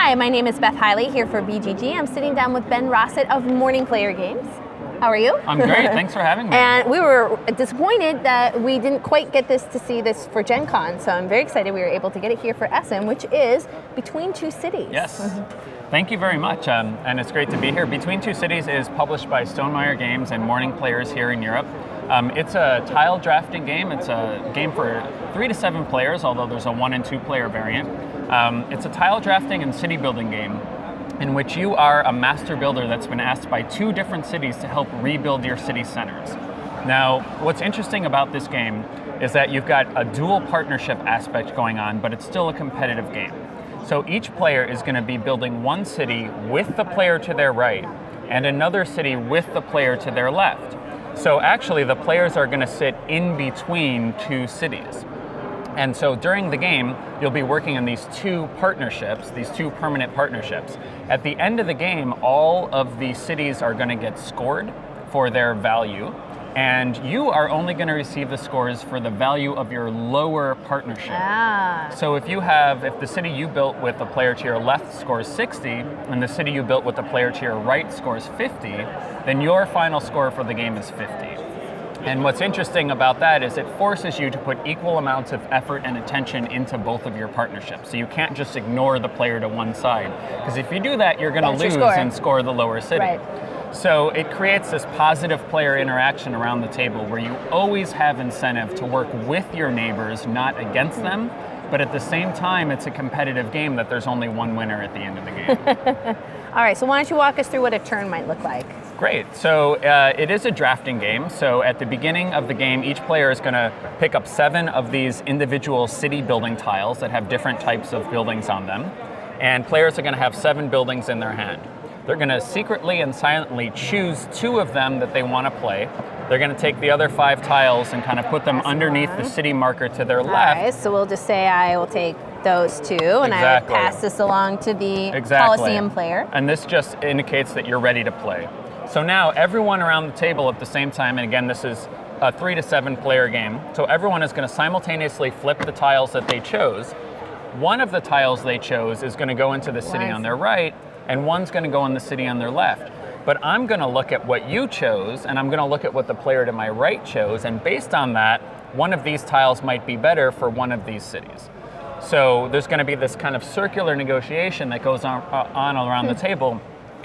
Hi, my name is Beth Hiley here for BGG. I'm sitting down with Ben Rossett of Morning Player Games. How are you? I'm great, thanks for having me. And we were disappointed that we didn't quite get to see this for Gen Con, so I'm very excited we were able to get it here for Essen, which is Between Two Cities. Yes, thank you very much, and it's great to be here. Between Two Cities is published by Stonemaier Games and Morning Players here in Europe. It's a tile drafting game. It's a game for 3 to 7 players, although there's a 1 and 2 player variant. It's a tile drafting and city building game in which you are a master builder that's been asked by 2 different cities to help rebuild your city centers. Now, what's interesting about this game is that you've got a dual partnership aspect going on, but it's still a competitive game. So each player is going to be building one city with the player to their right and another city with the player to their left. So actually the players are going to sit in between 2 cities. And so during the game, you'll be working in these 2 partnerships, these 2 permanent partnerships. At the end of the game, all of the cities are going to get scored for their value, and you are only going to receive the scores for the value of your lower partnership. So if the city you built with the player to your left scores 60, and the city you built with the player to your right scores 50, then your final score for the game is 50. And what's interesting about that is it forces you to put equal amounts of effort and attention into both of your partnerships. So you can't just ignore the player to one side, because if you do that, you're going to lose and score the lower city. Right. So it creates this positive player interaction around the table where you always have incentive to work with your neighbors, not against them. But at the same time, it's a competitive game that there's only one winner at the end of the game. All right, so why don't you walk us through what a turn might look like? Great. So it is a drafting game. So at the beginning of the game, each player is going to pick up 7 of these individual city building tiles that have different types of buildings on them. And players are going to have 7 buildings in their hand. They're going to secretly and silently choose 2 of them that they want to play. They're going to take the other 5 tiles and kind of put them underneath the city marker to their left. All right, so we'll just say I will take those 2, and I will pass this along to the Coliseum player. And this just indicates that you're ready to play. So now everyone around the table at the same time, and again, this is a 3 to 7 player game, so everyone is going to simultaneously flip the tiles that they chose. One of the tiles they chose is going to go into the city on their right, and one's going to go in the city on their left. But I'm going to look at what you chose, and I'm going to look at what the player to my right chose, and based on that, one of these tiles might be better for one of these cities. So there's going to be this kind of circular negotiation that goes on around the table,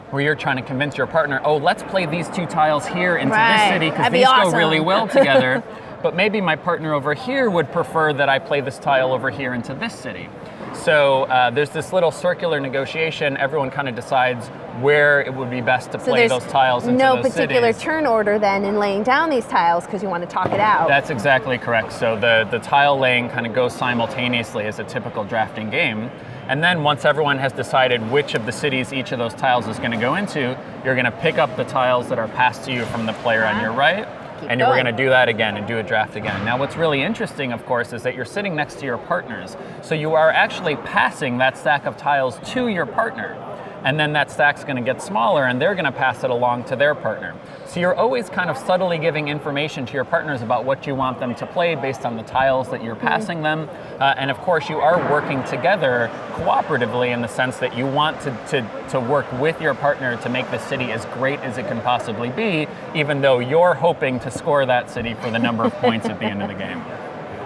where you're trying to convince your partner, oh, let's play these 2 tiles here into this city because these go really well together. But maybe my partner over here would prefer that I play this tile over here into this city. So there's this little circular negotiation. Everyone kind of decides where it would be best to play those tiles into those cities. No particular turn order then in laying down these tiles because you want to talk it out. That's exactly correct. So the tile laying kind of goes simultaneously as a typical drafting game. And then once everyone has decided which of the cities each of those tiles is going to go into, you're going to pick up the tiles that are passed to you from the player on your right, and we're going to do that again and do a draft again. Now what's really interesting, of course, is that you're sitting next to your partners. So you are actually passing that stack of tiles to your partner. And then that stack's going to get smaller, and they're going to pass it along to their partner. So you're always kind of subtly giving information to your partners about what you want them to play based on the tiles that you're passing them. And of course, you are working together cooperatively in the sense that you want to work with your partner to make the city as great as it can possibly be, even though you're hoping to score that city for the number of points at the end of the game.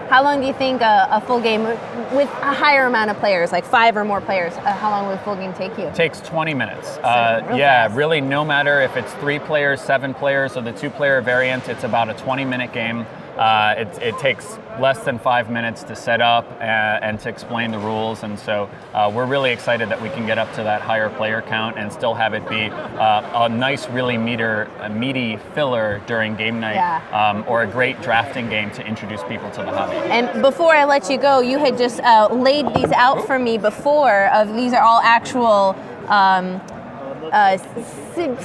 How long do you think a full game with a higher amount of players, like 5 or more players, how long would a full game take you? It takes 20 minutes. Fast. Really no matter if it's 3 players, 7 players, or the 2-player variant, it's about a 20-minute game. It takes less than 5 minutes to set up and to explain the rules, and so we're really excited that we can get up to that higher player count and still have it be a nice, really meaty filler during game night, or a great drafting game to introduce people to the hobby. And before I let you go, you had just laid these out for me before. These are all actual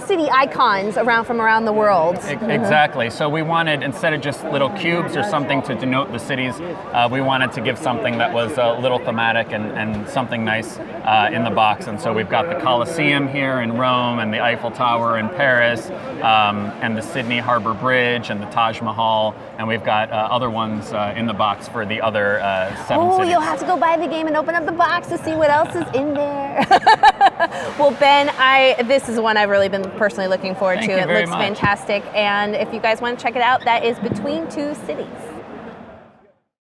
city icons from around the world. Exactly. So we wanted, instead of just little cubes or something to denote the cities, we wanted to give something that was a little thematic and something nice in the box. And so we've got the Colosseum here in Rome, and the Eiffel Tower in Paris, and the Sydney Harbour Bridge, and the Taj Mahal, and we've got other ones in the box for the other 7 cities. You'll have to go buy the game and open up the box to see what else is in there. Well, Ben, this is one I've really been personally looking forward to. It looks fantastic, and if you guys want to check it out, that is Between Two Cities.